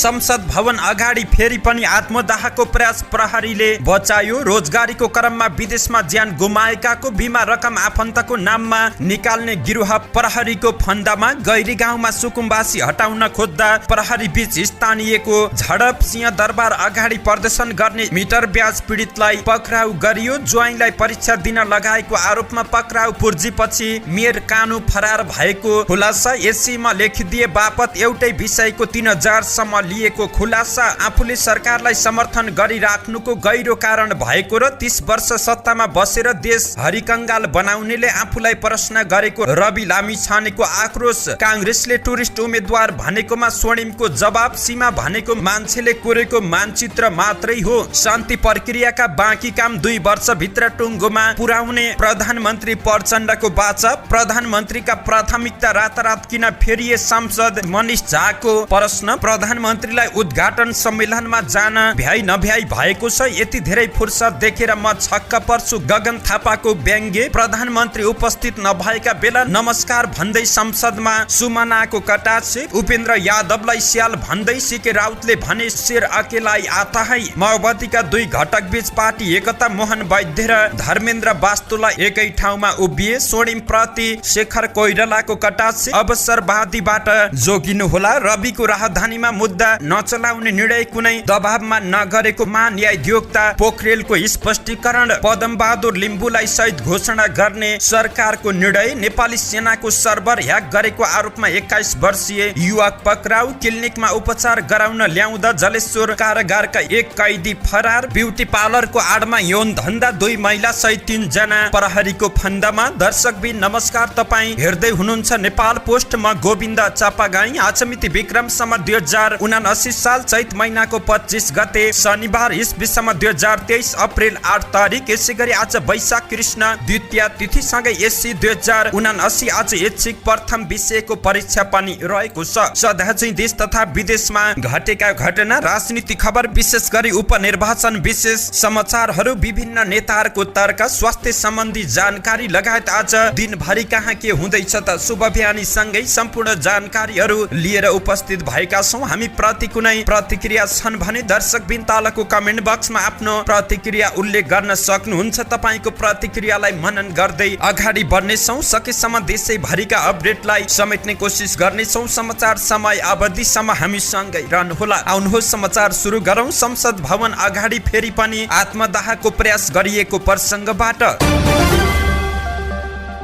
संसद भवन अगाडि फेरि पनि आत्मदाहको प्रयास, प्रहरीले बचायो। रोजगारीको क्रममा विदेशमा ज्यान गुमाएकाको बिमा रकम आफन्तको नाममा निकाल्ने गिरोह प्रहरीको फन्दामा। गैरी गाउँमा सुकुम्बासी हटाउन खोज्दा प्रहरी बीच स्थानीयको झडप। सिंहदरबार अगाडि प्रदर्शन गर्ने मिटर ब्याज पीडितलाई पक्राउ गरियो। ज्वाइँलाई परीक्षा दिन लगाएको आरोपमा पक्राउ पूर्जीपछि मेयर कानु फरार भएको खुलासा। एससीमा लेखिदिए बापत एउटै विषयको 3000 सम्म लिएको खुलासा। आफूले सरकारलाई समर्थन गरिराख्नुको गहिरो कारण भएको र 30 वर्ष सत्तामा बसेर देश हरिकंगाल बनाउनेले आफूलाई प्रश्न गरेको रवि लामिछानेको आक्रोश। कांग्रेसले टुरिस्ट उम्मेद्वार भनेकोमा स्वर्णिमको जवाब। सीमा भनेको मान्छेले कोरेको मानचित्र मात्रै हो। शान्ति प्रक्रियाका बाँकी काम 2 वर्षभित्र टुङ्गोमा पुर्याउने प्रधानमन्त्री प्रचण्डको बाचा। प्रधानमन्त्रीका प्राथमिकता रातारात किन फेरिए सांसद मनिष झाको प्रश्न। प्रधानमन्त्रीलाई उद्घाटन सम्मेलनमा जान भ्याइ नभ्याइ भएको छ। यति धेरै फुर्सद देखेर म छक्क पर्छु। गगन थापाको व्यङ्ग्य। प्रधानमन्त्री उपस्थित नभएका बेला नमस्कार भन्दै संसदमा सुमनाको कटाक्ष। उपेन्द्र यादवलाई स्याल भन्दै सीके राउतले भने शेर अकेलाई आता है। माओवादीका 2 घटक बीच पार्टी एकता। मोहन वैद्य र धर्मेन्द्र वास्तुलाई एकै ठाउँमा उभिए। स्वर्णिम प्रति शेखर कोइरालाको कटाक्ष। अवसरवादीबाट जोगिनु होला। रविको राजधानीमा मुद्दा नचलाउने निर्णय कुनै दबावमा नगरेको महान्यायाधिवक्ता पोखरेलको स्पष्टीकरण। पदमबहादुर लिम्बुलाई शहीद घोषणा गर्ने सरकारको निर्णय। नेपाली सेनाको सर्भर ह्याक गरेको आरोपमा 21 वर्षीय युवक पक्राउ। क्लिनिकमा उपचार गराउन ल्याउँदा जलेश्वर कारागारका 1 कैदी फरार। ब्युटी पार्लरको आडमा यौन धन्दा, 2 महिला सहित 3 जना प्रहरीको फन्दामा। दर्शकबिन नमस्कार, तपाईँ हेर्दै हुनुहुन्छ नेपाल पोस्ट। म गोविन्द चापागाई। आज मिति विक्रमसम्म 2079 साल चैत महिनाको 25 गते शनिबार, ईस्वीसम्म 2023 अप्रिल 8 तारिक। यसै गरी आज वैशाख कृष्ण द्वितीय तिथि सँगै एससी 2079। आज ऐच्छिक प्रथम विषयको परीक्षा पनि रहेको छ। सदा चाहिँ देश तथा विदेशमा घटेका घटना, राजनीति खबर, विशेष गरी उपनिर्वाचन विशेष समाचारहरू, विभिन्न नेताहरूको तर्क, स्वास्थ्य सम्बन्धी जानकारी लगायत आज दिनभरि कहाँ के हुँदैछ त शुभ बिहानी सँगै सम्पूर्ण जानकारीहरू लिएर उपस्थित भएका छौँ। हामी प्रति कुनै प्रतिक्रिया छन् भने दर्शकबिन तलको कमेन्ट बक्समा आफ्नो प्रतिक्रिया उल्लेख गर्न सक्नुहुन्छ। तपाईँको प्रतिक्रियालाई मनन गर्दै अगाडि बढ्नेछौँ। सकेसम्म देशैभरिका अपडेटलाई समेट्ने कोसिस गर्नेछौँ। समाचार समय अवधिसम्म हामी सँगै रहनुहोला। आउनुहोस् समाचार सुरु गरौँ। संसद भवन अगाडि फेरि पनि आत्मदाहको प्रयास गरिएको प्रसङ्गबाट।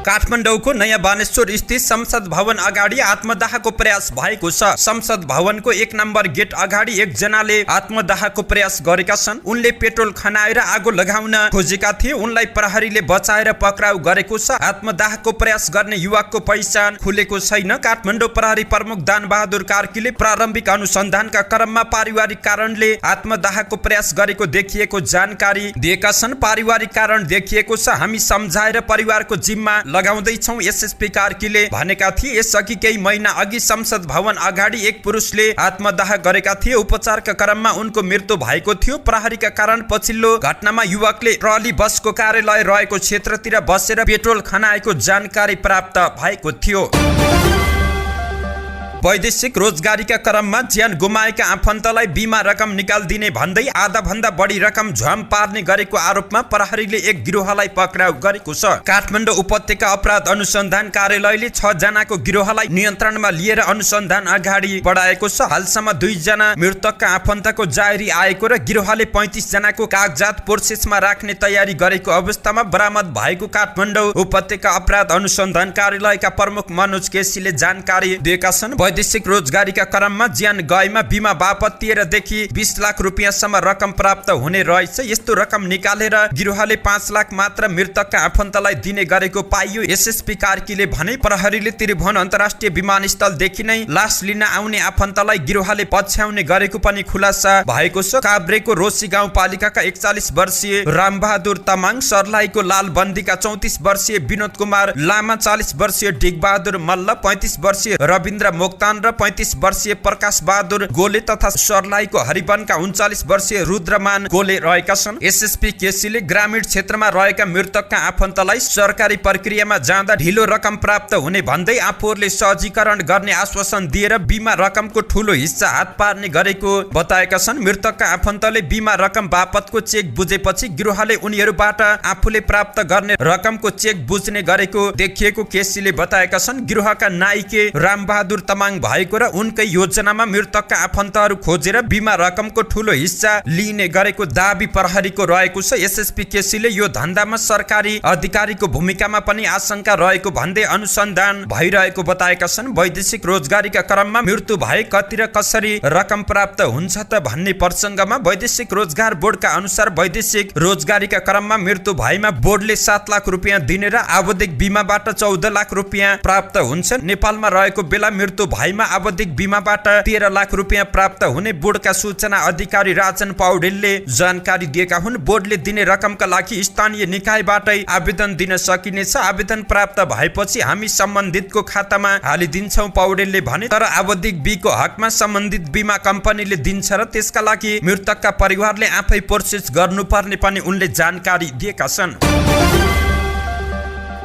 काठमाडौँको नयाँ बानेश्वर स्थित संसद भवन अगाडि आत्मदाहको प्रयास भएको छ। संसद भवनको 1 नम्बर गेट अगाडि 1 जनाले आत्मदाहको प्रयास गरेका छन्। उनले पेट्रोल खनाएर आगो लगाउन खोजेका थिए। उनलाई प्रहरीले बचाएर पक्राउ गरेको छ। आत्मदाहको प्रयास गर्ने युवकको पहिचान खुलेको छैन। काठमाडौँ प्रहरी प्रमुख दानबहादुर कार्कीले प्रारम्भिक अनुसन्धानका क्रममा पारिवारिक कारणले आत्मदाहको प्रयास गरेको देखिएको जानकारी दिएका छन्। पारिवारिक कारण देखिएको छ, हामी सम्झाएर परिवारको जिम्मा लगाउँदैछौँ, एसएसपी कार्कीले भनेका थिए। यसअघि केही महिना अघि संसद भवन अगाडि 1 पुरुषले आत्मदाह गरेका थिए। उपचारका क्रममा उनको मृत्यु भएको थियो। प्रहरीका कारण पछिल्लो घटनामा युवकले ट्रली बसको कार्यालय रहेको क्षेत्रतिर बसेर पेट्रोल खनाएको जानकारी प्राप्त भएको थियो। वैदेशिक रोजगारीका क्रममा ज्यान गुमाएका आफन्तलाई बिमा रकम निकाल्दिने भन्दै आधा भन्दा बढी रकम झ्वाम पार्ने गरेको आरोपमा प्रहरीले 1 गिरोहलाई पक्राउ गरेको छ। काठमाडौँ उपत्यका अपराध अनुसन्धान कार्यालयले 6 जनाको गिरोहलाई नियन्त्रणमा लिएर अनुसन्धान अगाडि बढाएको छ। हालसम्म 2 जना मृतकका आफन्तको जाहेरी आएको र गिरोहले 35 जनाको कागजात प्रोसेसमा राख्ने तयारी गरेको अवस्थामा बरामद भएको काठमाडौँ उपत्यका अपराध अनुसन्धान कार्यालयका प्रमुख मनोज केसीले जानकारी दिएका छन्। वैदेशिक रोजगारीका क्रममा ज्यान गएमा बिमा बापत 13 देखि 20 लाख रुपियाँसम्म रकम प्राप्त हुने रहेछ। यस्तो रकम निकालेर गिरोहले 5 लाख मात्र मृतकका आफन्तलाई दिने गरेको पाइयो। एसएसपी कार्कीले भने प्रहरीले त्रिभुवन अन्तर्राष्ट्रिय विमानस्थलदेखि नै लास लिन आउने आफन्तलाई गिरोहले पछ्याउने गरेको पनि खुलासा भएको छ। काभ्रेको रोसी गाउँपालिकाका 41 वर्षीय रामबहादुर तामाङ, सर्लाहीको लालबन्दीका 34 वर्षीय विनोद कुमार लामा, 40 वर्षीय डिगबहादुर मल्ल, 35 वर्षीय रविन्द्र मोक्तान, मोक्तान र 35 वर्षीय प्रकाश बहादुर गोले तथा सर्लाहीको हरिवनका 39 वर्षीय रुद्रमान गोले रहेका छन्। एसएसपी केसीले ग्रामीण क्षेत्रमा रहेका मृतकका आफन्तलाई सरकारी प्रक्रियामा जाँदा ढिलो रकम प्राप्त हुने भन्दै आफूहरूले सहजीकरण गर्ने आश्वासन दिएर बीमा रकमको ठूलो हिस्सा हात पार्ने गरेको बताएका छन्। मृतकका आफन्तले बीमा रकम बापतको चेक बुझेपछि गृहले उनीहरूबाट आफूले प्राप्त गर्ने रकमको चेक बुझ्ने गरेको देखिएको केसीले बताएका छन्। गृहका नाइके रामबहादुर तमाङ भएको र उनकै योजनामा मृतकका आफन्तहरू खोजेर बीमा रकमको ठूलो हिस्सा लिने गरेको दाबी प्रहरीको रहेको छ। एसएसपी केसीले यो धन्दामा सरकारी अधिकारीको भूमिकामा पनि आशंका रहेको भन्दै अनुसन्धान भइरहेको बताएका छन्। वैदेशिक रोजगारीका क्रममा मृत्यु भए कति र कसरी रकम प्राप्त हुन्छ त भन्ने प्रसङ्गमा वैदेशिक रोजगार बोर्डका अनुसार वैदेशिक रोजगारीका क्रममा मृत्यु भएमा बोर्डले 7 लाख रुपियाँ दिने र आवधिक बीमाबाट 14 लाख रुपियाँ प्राप्त हुन्छ। नेपालमा रहेको बेला मृत्यु भएमा आवधिक बीमाबाट 13 लाख रुपियाँ प्राप्त हुने बोर्डका सूचना अधिकारी राजन पौडेलले जानकारी दिएका हुन्। बोर्डले दिने रकमका लागि स्थानीय निकायबाटै आवेदन दिन सकिनेछ। आवेदन प्राप्त भएपछि हामी सम्बन्धितको खातामा हालिदिन्छौँ पौडेलले भने। तर आवधिक बीको हकमा सम्बन्धित बीमा कम्पनीले दिन्छ र त्यसका लागि मृतकका परिवारले आफै प्रोसेस गर्नुपर्ने पनि उनले जानकारी दिएका छन्।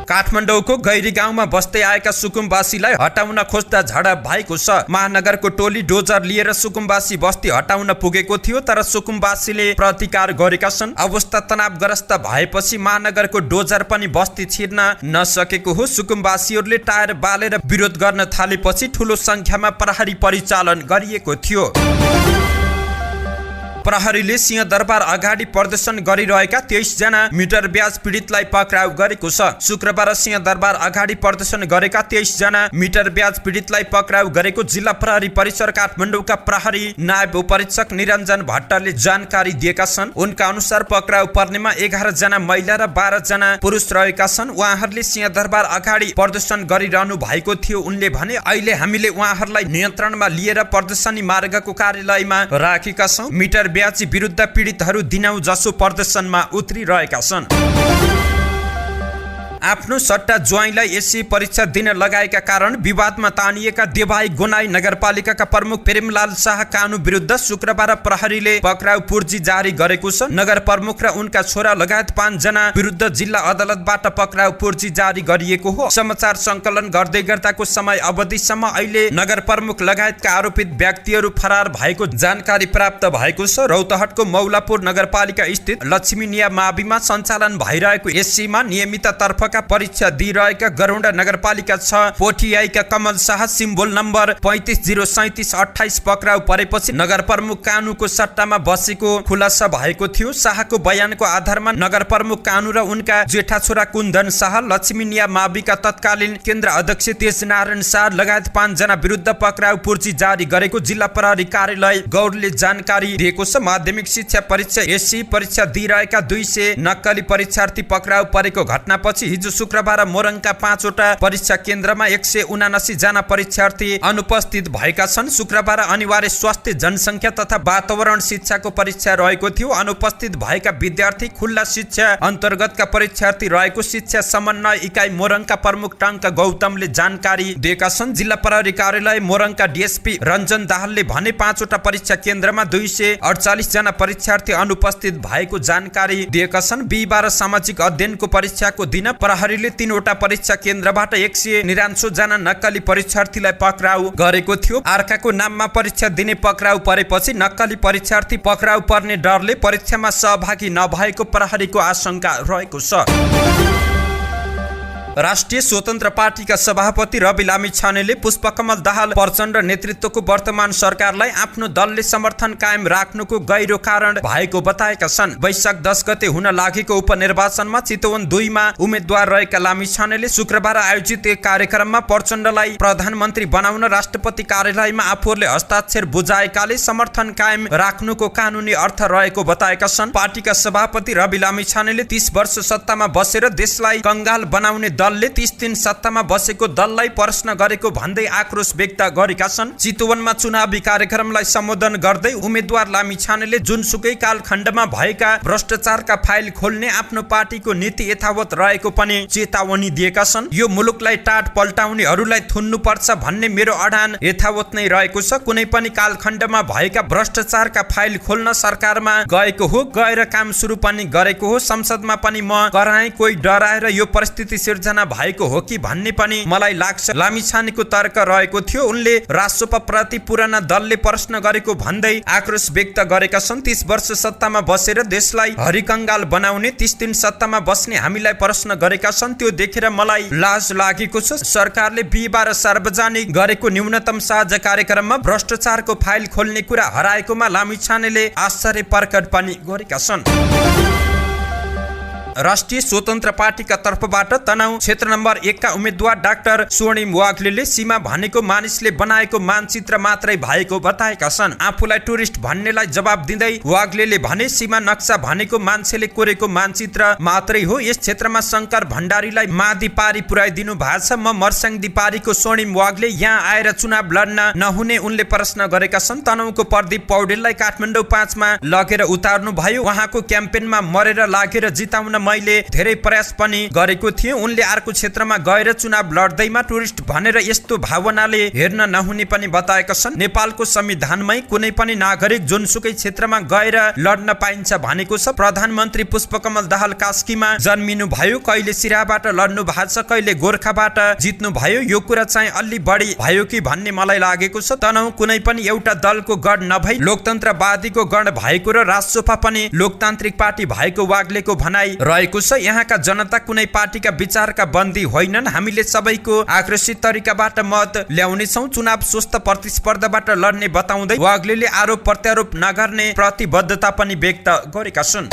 काठमाडौँको गैरी गाउँमा बस्दै आएका सुकुम्बासीलाई हटाउन खोज्दा झडप भएको छ। महानगरको टोली डोजर लिएर सुकुम्बासी बस्ती हटाउन पुगेको थियो तर सुकुम्बासीले प्रतिकार गरेका छन्। अवस्था तनावग्रस्त भएपछि महानगरको डोजर पनि बस्ती छिर्न नसकेको हो। सुकुम्बासीहरूले टायर बालेर विरोध गर्न थालेपछि ठूलो संख्यामा प्रहरी परिचालन गरिएको थियो। प्रहरीले सिंहदरबार अगाडि प्रदर्शन गरिरहेका 23 जना मिटर ब्याज पीडितलाई पक्राउ गरेको छ। शुक्रबार सिंहदरबार अगाडि प्रदर्शन गरेका 23 जना मिटर ब्याज पीडितलाई पक्राउ गरेको जिल्ला प्रहरी परिसर काठमाडौँका प्रहरी नायब उपरीक्षक निरञ्जन भट्टले जानकारी दिएका छन्। उनका अनुसार पक्राउ पर्नेमा 11 जना महिला र 12 जना पुरुष रहेका छन्। उहाँहरूले सिंहदरबार अगाडि प्रदर्शन गरिरहनु भएको थियो। उनले भने अहिले हामीले उहाँहरूलाई नियन्त्रणमा लिएर प्रदर्शनी मार्गको कार्यालयमा राखेका छौँ। मिटर ब्याजी विरुद्ध पीडितहरू दिनौ जसो प्रदर्शनमा उत्रिरहेका छन्। आफ्नो सट्टा ज्वाइँलाई एससी परीक्षा दिन लगाएका कारण विवादमा तानिएका देवाई गोनाई नगरपालिकाका प्रमुख प्रेमलाल शाह कानु विरुद्ध शुक्रबार प्रहरीले पक्राउ पूर्जी जारी गरेको छ। नगर प्रमुख र उनका छोरा लगायत 5 जना विरुद्ध जिल्ला अदालतबाट पक्राउ पूर्जी जारी गरिएको हो। समाचार सङ्कलन गर्दै गर्दाको समय अवधिसम्म अहिले नगर प्रमुख लगायतका आरोपित व्यक्तिहरू फरार भएको जानकारी प्राप्त भएको छ। रौतहटको मौलापुर नगरपालिका स्थित लक्ष्मीनिया माविमा सञ्चालन भइरहेको एससीमा नियमिततर्फ परीक्षा दिइरहेका गरौँडा नगरपालिका 6 पोठियाईका कमल शाह सिम्बोल नम्बर 350738 पक्राउ परेपछि नगर प्रमुख कानुको सट्टामा बसेको खुलासा भएको थियो। शाहको बयानको आधारमा नगर प्रमुख कानु र उनका जेठा छोरा कुन्दन शाह, लक्ष्मीनिया माविका तत्कालीन केन्द्र अध्यक्ष तेजनारायण शाह लगायत 5 जना विरुद्ध पक्राउ पूर्जी जारी गरेको जिल्ला प्रहरी कार्यालय गौरले जानकारी दिएको छ। माध्यमिक शिक्षा परीक्षा एससी परीक्षा दिइरहेका 200 नक्कली परीक्षार्थी पक्राउ परेको घटनापछि हिजो शुक्रबार मोरङका 5 वटा परीक्षा केन्द्रमा 179 जना परीक्षार्थी अनुपस्थित भएका छन्। शुक्रबार अनिवार्य स्वास्थ्य जनसङ्ख्या तथा वातावरण शिक्षाको परीक्षा रहेको थियो। अनुपस्थित भएका विद्यार्थी खुल्ला शिक्षा अन्तर्गतका परीक्षार्थी रहेको शिक्षा समन्वय इकाइ मोरङका प्रमुख टङ्क गौतमले जानकारी दिएका छन्। जिल्ला प्रहरी कार्यालय मोरङका डीएसपी रञ्जन दाहालले भने 5 वटा परीक्षा केन्द्रमा 248 जना परीक्षार्थी अनुपस्थित भएको जानकारी दिएका छन्। बिहीबार सामाजिक अध्ययनको परीक्षाको दिन प्रहरीले 3 वटा परीक्षा केन्द्रबाट 199 जना नक्कली परीक्षार्थीलाई पक्राउ गरेको थियो। अर्काको नाममा परीक्षा दिने पक्राउ परेपछि नक्कली परीक्षार्थी पक्राउ पर्ने डरले परीक्षामा सहभागी नभएको प्रहरीको आशंका रहेको छ। राष्ट्रिय स्वतन्त्र पार्टीका सभापति रवि लामिछानेले पुष्पकमल दाहाल प्रचण्ड नेतृत्वको वर्तमान सरकारलाई आफ्नो दलले समर्थन कायम राख्नुको गहिरो कारण भएको बताएका छन्। वैशाख 10 गते हुन लागेको उपनिर्वाचनमा चितवन 2 मा उम्मेद्वार रहेका लामिछानेले शुक्रबार आयोजित एक कार्यक्रममा प्रचण्डलाई प्रधानमन्त्री बनाउन राष्ट्रपति कार्यालयमा आफूहरूले हस्ताक्षर बुझाएकाले समर्थन कायम राख्नुको कानुनी अर्थ रहेको बताएका छन्। पार्टीका सभापति रवि लामिछानेले 30 वर्ष सत्तामा बसेर देशलाई कंगाल बनाउने दलले 30 दिन सत्तामा बसेको दललाई प्रश्न गरेको भन्दै आक्रोश व्यक्त गरेका छन्। चितवनमा चुनावी कार्यक्रमलाई सम्बोधन गर्दै उम्मेद्वार लामिछानेले जुनसुकै कालखण्डमा भएका भ्रष्टाचारका फाइल खोल्ने आफ्नो पार्टीको नीति यथावत रहेको पनि चेतावनी दिएका छन्। यो मुलुकलाई टाट पल्टाउनेहरूलाई थुन्नुपर्छ भन्ने मेरो अडान यथावत नै रहेको छ। कुनै पनि कालखण्डमा भएका भ्रष्टाचारका फाइल खोल्न सरकारमा गएको हो, गएर काम सुरु पनि गरेको हो। संसदमा पनि म कराएँ, कोही डराएर यो परिस्थिति सिर्जना भएको हो कि भन्ने पनि मलाई लाग्छ, लामिछानेको तर्क रहेको थियो। उनले रासोपा प्रति पुराना दलले प्रश्न गरेको भन्दै आक्रोश व्यक्त गरेका छन्। 30 वर्ष सत्तामा बसेर देशलाई हरिकंगाल बनाउने, 30 दिन सत्तामा बस्ने हामीलाई प्रश्न गरेका छन्। त्यो देखेर मलाई लाज लागेको छ। सरकारले बिहिबार सार्वजनिक गरेको न्यूनतम साझा कार्यक्रममा भ्रष्टाचारको फाइल खोल्ने कुरा हराएकोमा लामिछानेले आश्चर्य प्रकट पनि गरेका छन्। राष्ट्रिय स्वतन्त्र पार्टीका तर्फबाट तनहुँ क्षेत्र नम्बर 1 का उम्मेद्वार डाक्टर स्वर्णिम वाग्लेले सीमा भनेको मानिसले बनाएको मानचित्र मात्रै भएको बताएका छन्। आफूलाई टुरिस्ट भन्नेलाई जवाब दिँदै वाग्लेले भने सीमा नक्सा भनेको मान्छेले कोरेको मानचित्र मात्रै हो। यस क्षेत्रमा शंकर भण्डारीलाई मादी पारी पुर्याइदिनु भएको छ। म मर्स्याङ दिपारीको स्वर्णिम वाग्ले यहाँ आएर चुनाव लड्न नहुने उनले प्रश्न गरेका छन्। तनहुँको प्रदीप पौडेललाई काठमाडौँ 5 मा लगेर उतार्नु भयो। उहाँको क्याम्पेनमा मरेर लागेर जिताउन मैले धेरै प्रयास पनि गरेको थिएँ। उनले अर्को क्षेत्रमा गएर चुनाव लड्दैमा टुरिस्ट भनेर यस्तो भावनाले हेर्न नहुने पनि बताएका छन्। नेपालको संविधानमै कुनै पनि नागरिक जुनसुकै क्षेत्रमा गएर लड्न पाइन्छ भनेको छ। प्रधानमन्त्री पुष्पकमल दाहाल कास्कीमा जन्मिनु भयो, कहिले सिराबाट लड्नु भएको छ, कहिले गोर्खाबाट जित्नु भयो। यो कुरा चाहिँ अलि बढी भयो कि भन्ने मलाई लागेको छ। तनहुँ कुनै पनि एउटा दलको गढ नभई लोकतन्त्रवादीको गढ भएको र रासोपा पनि लोकतान्त्रिक पार्टी भएको वाग्लेको भनाइ रहेको छ। यहाँका जनता कुनै पार्टीका विचारका बन्दी होइनन्। हामीले सबैको आकर्षित तरिकाबाट मत ल्याउने छौं, चुनाव स्वस्थ प्रतिस्पर्धाबाट लड्ने बताउँदै वाग्लेले आरोप प्रत्यारोप नगर्ने प्रतिबद्धता पनि व्यक्त गरेका छन्।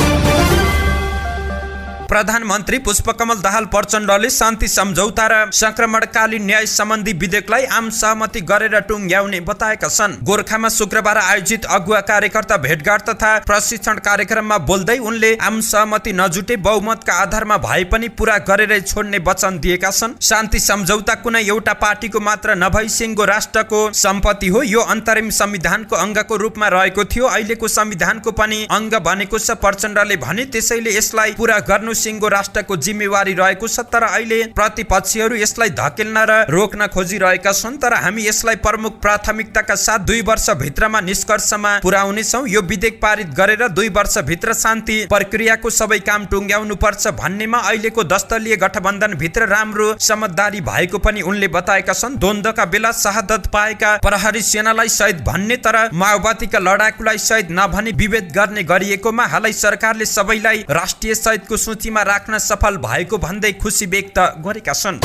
प्रधानमन्त्री पुष्पकमल दाहाल प्रचण्डले शान्ति सम्झौता र संक्रमणकालीन न्याय सम्बन्धी विधेयकलाई आम सहमति गरेर टुङ्ग्याउने बताएका छन्। गोरखामा शुक्रबार आयोजित अगुवा कार्यकर्ता भेटघाट तथा प्रशिक्षण कार्यक्रममा बोल्दै उनले आम सहमति नजुटे बहुमतका आधारमा भए पनि पूरा गरेरै छोड्ने वचन दिएका छन्। शान्ति सम्झौता कुनै एउटा पार्टीको मात्र नभई सिङ्गो राष्ट्रको सम्पत्ति हो। यो अन्तरिम संविधानको अङ्गको रूपमा रहेको थियो, अहिलेको संविधानको पनि अङ्ग बनेको छ प्रचण्डले भने। त्यसैले यसलाई पूरा गर्नु सिङ्गो राष्ट्रको जिम्मेवारी रहेको छ। तर अहिले प्रतिपक्षीहरू यसलाई धकेल्न र रोक्न खोजिरहेका छन्। तर हामी यसलाई प्रमुख प्राथमिकताका साथ 2 वर्ष भित्रमा निष्कर्षमा पुर्याउने छौं। यो विधेयक पारित गरेर 2 वर्ष भित्र शान्ति प्रक्रियाको सबै काम टुङ्ग्याउनु पर्छ भन्नेमा अहिलेको 10 दलीय गठबन्धन भित्र राम्रो समझदारी भएको पनि उनले बताएका छन्। द्वन्द्वका बेला शहादत पाएका प्रहरी सेनालाई शहीद भन्ने तर माओवादीका लडाकुलाई शहीद नभनी विभेद गर्ने गरिएकोमा हालै सरकारले सबैलाई राष्ट्रिय शहीदको सूचीमा राख्न सफल भएको भन्दै खुसी व्यक्त गरेका छन्।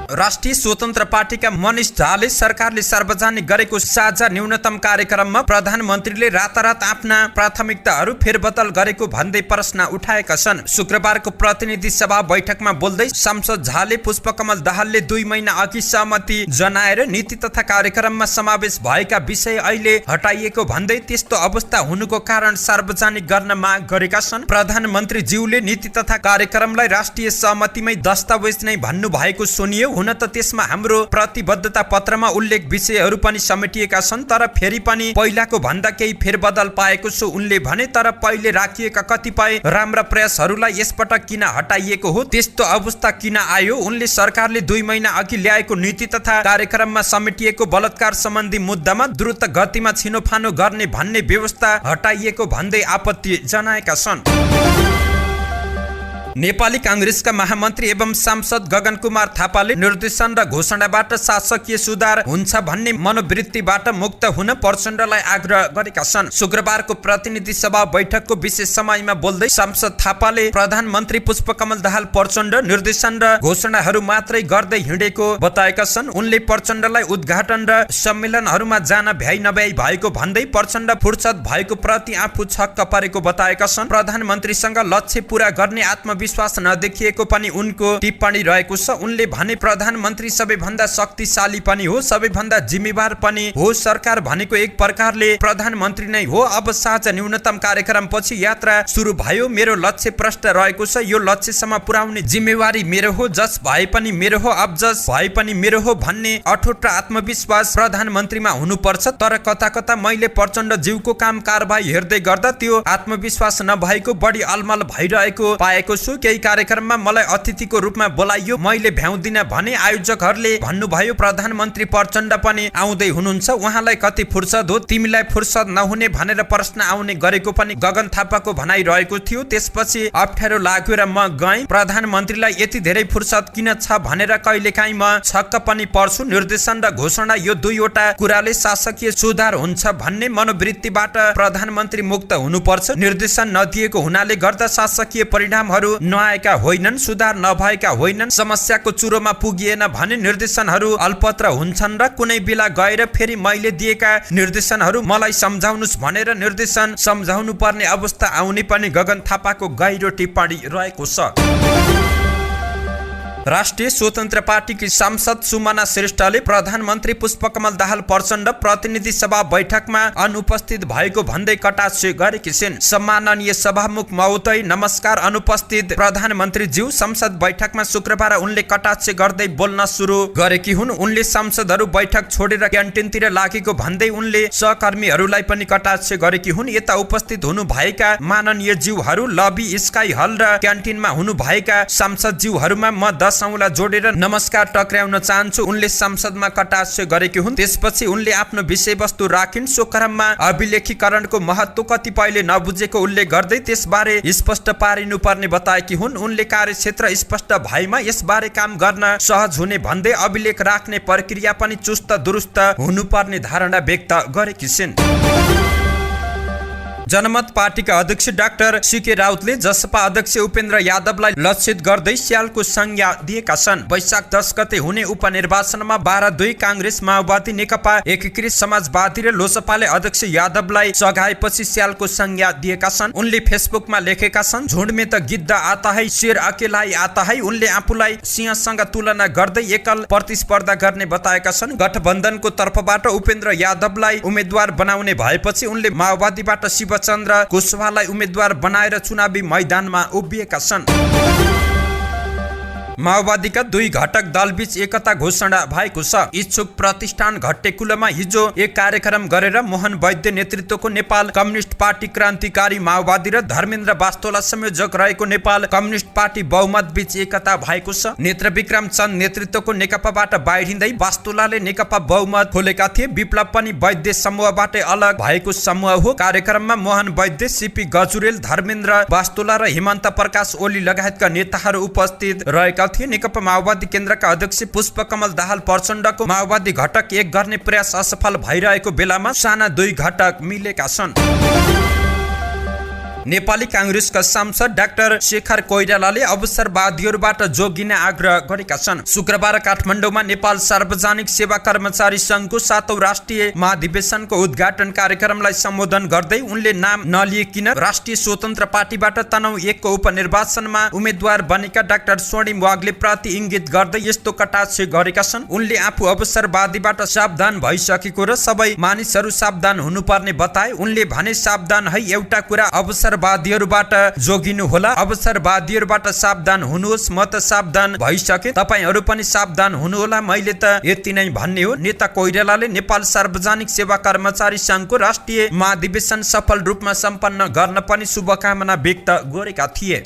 राष्ट्रिय स्वतन्त्र पार्टीका मनिष झाले सरकारले सार्वजनिक गरेको साझा न्यूनतम कार्यक्रममा प्रधानमन्त्रीले रातारात आफ्ना प्राथमिकताहरू फेरबदल गरेको भन्दै प्रश्न उठाएका छन्। शुक्रबारको प्रतिनिधि सभा बैठकमा बोल्दै सांसद झाले पुष्पकमल दाहालले 2 महिना अघि सहमति जनाएर नीति तथा कार्यक्रममा समावेश भएका विषय अहिले हटाइएको भन्दै त्यस्तो अवस्था हुनुको कारण सार्वजनिक गर्न माग गरेका छन्। प्रधानमन्त्री ज्यूले नीति तथा कार्यक्रमलाई राष्ट्रिय सहमतिमै दस्तावेज नै भन्नु भएको सुनियो। हुन त त्यसमा हाम्रो प्रतिबद्धता पत्रमा उल्लेख विषयहरू पनि समेटिएका छन्, तर फेरि पनि पहिलाको भन्दा केही फेरबदल पाएको छु उनले भने। तर पहिले राखिएका कतिपय राम्रा प्रयासहरूलाई यसपटक किन हटाइएको हो, त्यस्तो अवस्था किन आयो? उनले सरकारले 2 महिना अघि ल्याएको नीति तथा कार्यक्रममा समेटिएको बलात्कार सम्बन्धी मुद्दामा द्रुत गतिमा छिनोफानो गर्ने भन्ने व्यवस्था हटाइएको भन्दै आपत्ति जनाएका छन्। नेपाली कांग्रेसका महामन्त्री एवं सांसद गगन कुमार थापाले निर्देशन र घोषणाबाट शासकीय सुधार हुन्छ भन्ने मनोवृत्तिबाट मुक्त हुन प्रचण्डलाई आग्रह गरेका छन्। शुक्रबारको प्रतिनिधि सभा बैठकको विशेष समयमा बोल्दै सांसद थापाले प्रधानमन्त्री पुष्पकमल दाहाल प्रचण्ड निर्देशन र घोषणाहरू मात्रै गर्दै हिँडेको बताएका छन्। उनले प्रचण्डलाई उद्घाटन र सम्मेलनहरूमा जान भ्याइ नभ्याइ भएको भन्दै प्रचण्ड फुर्सद भएको प्रति आफू छक्क परेको बताएका छन्। प्रधानमन्त्रीसँग लक्ष्य पूरा गर्ने आत्मविश्वास आत्मविश्वास नदेखिएको पनि उनको टिप्पणी रहेको छ। उनले भने प्रधानमन्त्री सबैभन्दा शक्तिशाली पनि हो, सबैभन्दा जिम्मेवार पनि हो। सरकार भनेको एक प्रकारले प्रधानमन्त्री नै हो। अब साझा न्यूनतम कार्यक्रम पछि यात्रा सुरु भयो। मेरो लक्ष्य प्रष्ट रहेको छ। यो लक्ष्यसम्म पुर्याउने जिम्मेवारी मेरो हो। जस भए पनि मेरो हो, अब जस भए पनि मेरो हो भन्ने अठोट र आत्मविश्वास प्रधानमन्त्रीमा हुनुपर्छ। तर कता कता मैले प्रचण्ड ज्यूको काम कारबाही हेर्दै गर्दा त्यो आत्मविश्वास नभएको बढी अलमल भइरहेको पाएको छु। केही कार्यक्रममा मलाई अतिथिको रूपमा बोलाइयो, मैले भ्याउँदिन भने आयोजकहरूले भन्नुभयो प्रधानमन्त्री प्रचण्ड पनि आउँदै हुनुहुन्छ, उहाँलाई कति फुर्सद हो, तिमीलाई फुर्सद नहुने भनेर प्रश्न आउने गरेको पनि गगन थापाको भनाइरहेको थियो। त्यसपछि अप्ठ्यारो लाग्यो र म गएँ। प्रधानमन्त्रीलाई यति धेरै फुर्सद किन छ भनेर कहिलेकाहीँ म छक्क पनि पर्छु। निर्देशन र घोषणा यो दुईवटा कुराले शासकीय सुधार हुन्छ भन्ने मनोवृत्तिबाट प्रधानमन्त्री मुक्त हुनुपर्छ। निर्देशन नदिएको हुनाले गर्दा शासकीय परिणामहरू नआएका होइनन्, सुधार नभएका होइनन्, समस्याको चुरोमा पुगिएन भने निर्देशनहरू अल्पत्र हुन्छन् र कुनै बेला गएर फेरि मैले दिएका निर्देशनहरू मलाई सम्झाउनुस् भनेर निर्देशन सम्झाउनु पर्ने अवस्था आउने पनि गगन थापाको गहिरो टिप्पणी रहेको छ। राष्ट्रिय स्वतन्त्र पार्टीकी सांसद सुमना श्रेष्ठले प्रधानमन्त्री पुष्पकमल दाहाल प्रचण्ड प्रतिनिधि सभा बैठकमा अनुपस्थित भएको भन्दै कटाक्ष गरेकी छिन्। सम्माननीय सभामुख महोदय नमस्कार। अनुपस्थित प्रधानमन्त्री ज्यू संसद बैठकमा शुक्रबार उनले कटाक्ष गर्दै बोल्न सुरु गरेकी हुन्। उनले सांसदहरू बैठक छोडेर क्यान्टिनतिर लागेको भन्दै उनले सहकर्मीहरूलाई पनि कटाक्ष गरेकी हुन्। यता उपस्थित हुनुभएका माननीय ज्यूहरू लबी, स्काई हल र क्यान्टिनमा हुनुभएका सांसद ज्यूहरूमा म 10 औँला जोडेर नमस्कार टक्राउन चाहन्छु, उनले संसदमा कटाक्ष गरेकी हुन्। त्यसपछि उनले आफ्नो विषयवस्तु राखिन्। सो क्रममा अभिलेखीकरणको महत्त्व कतिपयले नबुझेको उल्लेख गर्दै त्यसबारे स्पष्ट पारिनुपर्ने बताएकी हुन्। उनले कार्यक्षेत्र स्पष्ट भएमा यसबारे काम गर्न सहज हुने भन्दै अभिलेख राख्ने प्रक्रिया पनि चुस्त दुरुस्त हुनुपर्ने धारणा व्यक्त गरेकी छिन्। जनमत पार्टीका अध्यक्ष डाक्टर सीके राउतले जसपा अध्यक्ष उपेन्द्र यादवलाई लक्षित गर्दै स्यालको संज्ञा दिएका छन्। वैशाख 10 गते हुने उपनिर्वाचनमा 12-2 कांग्रेस, माओवादी, नेकपा एकीकृत समाजवादी र लोजपाले अध्यक्ष यादवलाई सघाएपछि स्यालको संज्ञा दिएका छन्। उनले फेसबुकमा लेखेका छन्, झुण्ड में त गिद्ध आता है, शेर अकेला ही आता है। उनले आफूलाई सिंहसँग तुलना गर्दै एकल प्रतिस्पर्धा गर्ने बताएका छन्। गठबन्धनको तर्फबाट उपेन्द्र यादवलाई उम्मेद्वार बनाउने भएपछि उनले माओवादीबाट शिवचन्द्र कुशवाहालाई उम्मेद्वार बनाएर चुनावी मैदानमा उभिएका छन्। माओवादीका 2 घटक दलबीच एकता घोषणा भएको छ। इच्छुक प्रतिष्ठान घट्टेकुलमा हिजो एक कार्यक्रम गरेर मोहन वैद्य नेतृत्वको नेपाल कम्युनिस्ट पार्टी क्रान्तिकारी माओवादी र धर्मेन्द्र वास्तोला संयोजक रहेको नेपाल कम्युनिस्ट पार्टी बहुमत बीच एकता भएको छ। नेत्र विक्रम चन्द नेतृत्वको नेकपाबाट बाहिरिँदै वास्तोलाले नेकपा बहुमत खोलेका थिए। विप्लव पनि वैद्य समूहबाटै अलग भएको समूह हो। कार्यक्रममा मोहन वैद्य, सीपी गजुरेल, धर्मेन्द्र वास्तोला र हेमन्त प्रकाश ओली लगायतका नेताहरू उपस्थित रहेका थिए। नेकपा माओवादी केन्द्रका अध्यक्ष पुष्पकमल दाहाल प्रचण्डको माओवादी घटक एक गर्ने प्रयास असफल भइरहेको बेलामा साना 2 घटक मिलेका छन्। नेपाली कांग्रेसका सांसद डाक्टर शेखर कोइरालाले अवसरवादीहरूबाट जोगिन आग्रह गरेका छन्। शुक्रबार काठमाडौँमा नेपाल सार्वजनिक सेवा कर्मचारी संघको 7औं राष्ट्रिय महाधिवेशनको उद्घाटन कार्यक्रमलाई सम्बोधन गर्दै उनले नाम नलिएकिन राष्ट्रिय स्वतन्त्र पार्टीबाट तनहुँ 1 को उपनिर्वाचनमा उम्मेद्वार बनेका डाक्टर स्वर्णिम वाग्ले प्रति इंगित गर्दै यस्तो कटाक्ष गरेका छन्। उनले आफू अवसरवादीबाट सावधान भइसकेको र सबै मानिसहरू सावधान हुनुपर्ने बताए। उनले भने सावधान है, एउटा कुरा अवसरवादीहरूबाट जोगिनु होला, अवसरवादीहरूबाट सावधान हुनुहोस्। म त सावधान भइसके, तपाईहरू पनि सावधान हुनुहोला, मैले त यति नै भन्ने हो। नेता कोइरालाले नेपाल सार्वजनिक सेवा कर्मचारी संघको राष्ट्रिय महाधिवेशन सफल रूपमा सम्पन्न गर्न पनि शुभकामना व्यक्त गरेका थिए।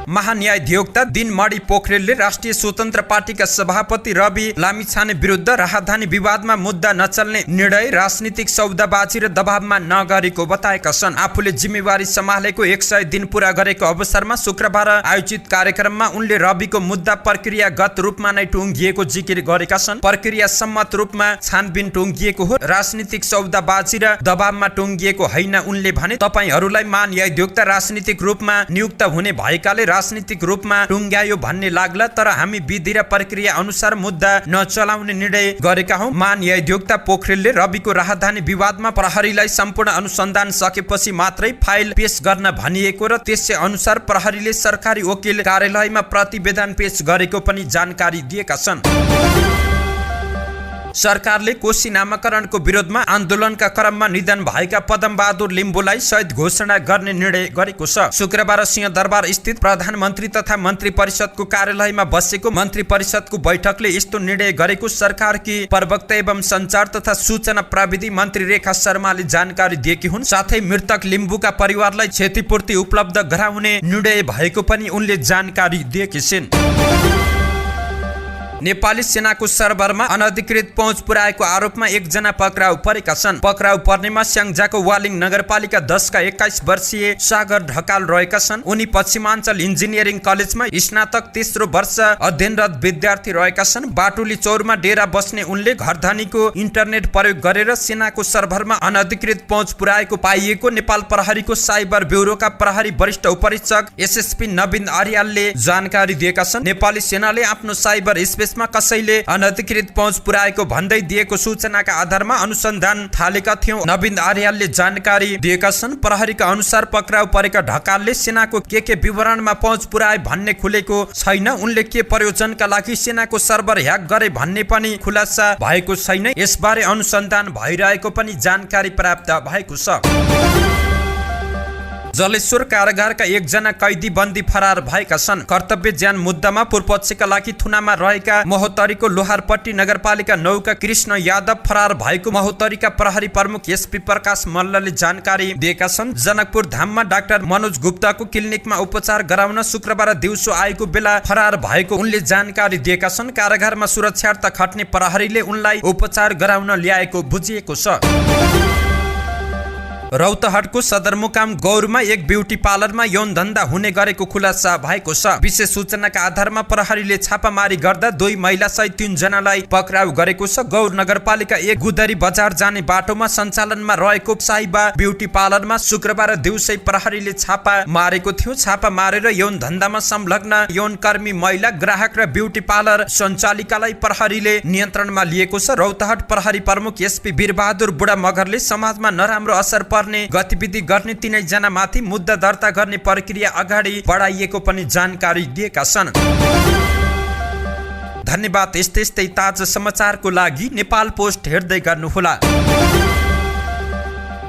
महान्यायाधिवक्ता दिनमणि पोखरेलले राष्ट्रिय स्वतन्त्र पार्टीका सभापति रवि लामिछाने विरुद्ध राहदानी विवादमा मुद्दा नचल्ने निर्णय राजनीतिक सौदाबाजी र दबावमा नगरेको बताएका छन्। आफूले जिम्मेवारी सम्हालेको 100 दिन पूरा गरेको अवसरमा शुक्रबार आयोजित कार्यक्रममा उनले रविको मुद्दा प्रक्रियागत रूपमा नै टुङ्गिएको जिकिर गरेका छन्। प्रक्रिया सम्मत रूपमा छानबिन टुङ्गिएको हो, राजनीतिक सौदाबाजी र दबावमा टुङ्गिएको होइन। उनले भने, तपाईहरूलाई महान्यायाधिवक्ता राजनीतिक रूपमा नियुक्त हुने भएकाले राजनीतिक रूपमा टुङ्ग्यायो भन्ने लाग्ला, तर हामी विधि र प्रक्रिया अनुसार मुद्दा नचलाउने निर्णय गरेका हौं। महान्यायाधिवक्ता पोखरेलले रविको राहदानी विवादमा प्रहरीलाई सम्पूर्ण अनुसन्धान सकेपछि मात्रै फाइल पेश गर्न भनिएको र त्यसै अनुसार प्रहरीले सरकारी वकिल कार्यालयमा प्रतिवेदन पेश गरेको पनि जानकारी दिएका छन्। सरकारले कोशी नामाकरणको विरोधमा आन्दोलनका क्रममा निधन भएका पदमबहादुर लिम्बुलाई शहीद घोषणा गर्ने निर्णय गरेको छ। शुक्रबार सिंहदरबार स्थित प्रधानमन्त्री तथा मन्त्री परिषदको कार्यालयमा बसेको मन्त्री परिषदको बैठकले यस्तो निर्णय गरेको सरकारकी प्रवक्ता एवं सञ्चार तथा सूचना प्रविधि मन्त्री रेखा शर्माले जानकारी दिएकी हुन्। साथै मृतक लिम्बुका परिवारलाई क्षतिपूर्ति उपलब्ध गराउने निर्णय भएको पनि उनले जानकारी दिएकी छिन्। नेपाली सेनाको सर्भरमा अनधिकृत पहुँच पुर्याएको आरोपमा एकजना पक्राउ परेका छन्। पक्राउ पर्नेमा स्याङ्जाको वालिङ नगरपालिका 10 का 21 वर्षीय सागर ढकाल रहेका छन्। उनी पश्चिमाञ्चल इन्जिनियरिङ कलेजमा स्नातक तेस्रो वर्ष अध्ययनरत विद्यार्थी रहेका छन्। बाटुली चौरमा डेरा बस्ने उनले घरधनीको इन्टरनेट प्रयोग गरेर सेनाको सर्भरमा अनधिकृत पहुँच पुर्याएको पाइएको नेपाल प्रहरीको साइबर ब्युरोका प्रहरी वरिष्ठ उपरीक्षक एसएसपी नवीन अर्यालले जानकारी दिएका छन्। नेपाली सेनाले आफ्नो साइबर स्पेस कसैले अनधिकृत पहुँच पुर्याएको भन्दै दिएको सूचनाका आधारमा अनुसन्धान थालेका थियौं। नवीन अर्यालले जानकारी दिएका छन्। प्रहरीका अनुसार पक्राउ परेका ढकालले सेनाको के विवरणमा पहुँच पुर्याए भन्ने खुलेको छैन। उनले के प्रयोजनका लागि सेनाको सर्भर ह्याक गरे भन्ने पनि खुलासा भएको छैन। यसबारे अनुसन्धान भइरहेको पनि जानकारी प्राप्त भएको छ। जलेश्वर कारागारका एकजना कैदी बन्दी फरार भएका छन्। कर्तव्य ज्यान मुद्दामा पूर्वपक्षका लागि थुनामा रहेका महोत्तरीको लोहारपट्टी नगरपालिका 9 का कृष्ण यादव फरार भएको महोत्तरीका प्रहरी प्रमुख एसपी प्रकाश मल्लले जानकारी दिएका छन्। जनकपुर धाममा डाक्टर मनोज गुप्ताको क्लिनिकमा उपचार गराउन शुक्रबार दिउँसो आएको बेला फरार भएको उनले जानकारी दिएका छन्। कारागारमा सुरक्षार्थ खट्ने प्रहरीले उनलाई उपचार गराउन ल्याएको बुझिएको छ। रौतहटको सदरमुकाम गौरमा एक ब्युटी पार्लरमा यौन धन्दा हुने गरेको खुलासा भएको छ। विशेष सूचनाका आधारमा प्रहरीले छापामारी गर्दा 2 महिला सहित 3 जनालाई पक्राउ गरेको छ। गौर नगरपालिका 1 गुदरी बजार जाने बाटोमा सञ्चालनमा रहेको साइबा ब्युटी पार्लरमा शुक्रबार दिउँसै प्रहरीले छापा मारेको थियो। छापा मारेर यौन धन्दामा संलग्न यौनकर्मी महिला ग्राहक र ब्युटी पार्लर सञ्चालिकालाई प्रहरीले नियन्त्रणमा लिएको छ। रौतहट प्रहरी प्रमुख एसपी वीरबहादुर बुढा मगरले समाजमा नराम्रो असर पर्ने गतिविधि गर्ने 3 जना माथि मुद्दा दर्ता गर्ने प्रक्रिया अगाडि बढाइएको पनि जानकारी दिएका छन्। धन्यवाद। यस्तै ताजा समाचारको लागि नेपाल पोस्ट हेर्दै गर्नुहोला।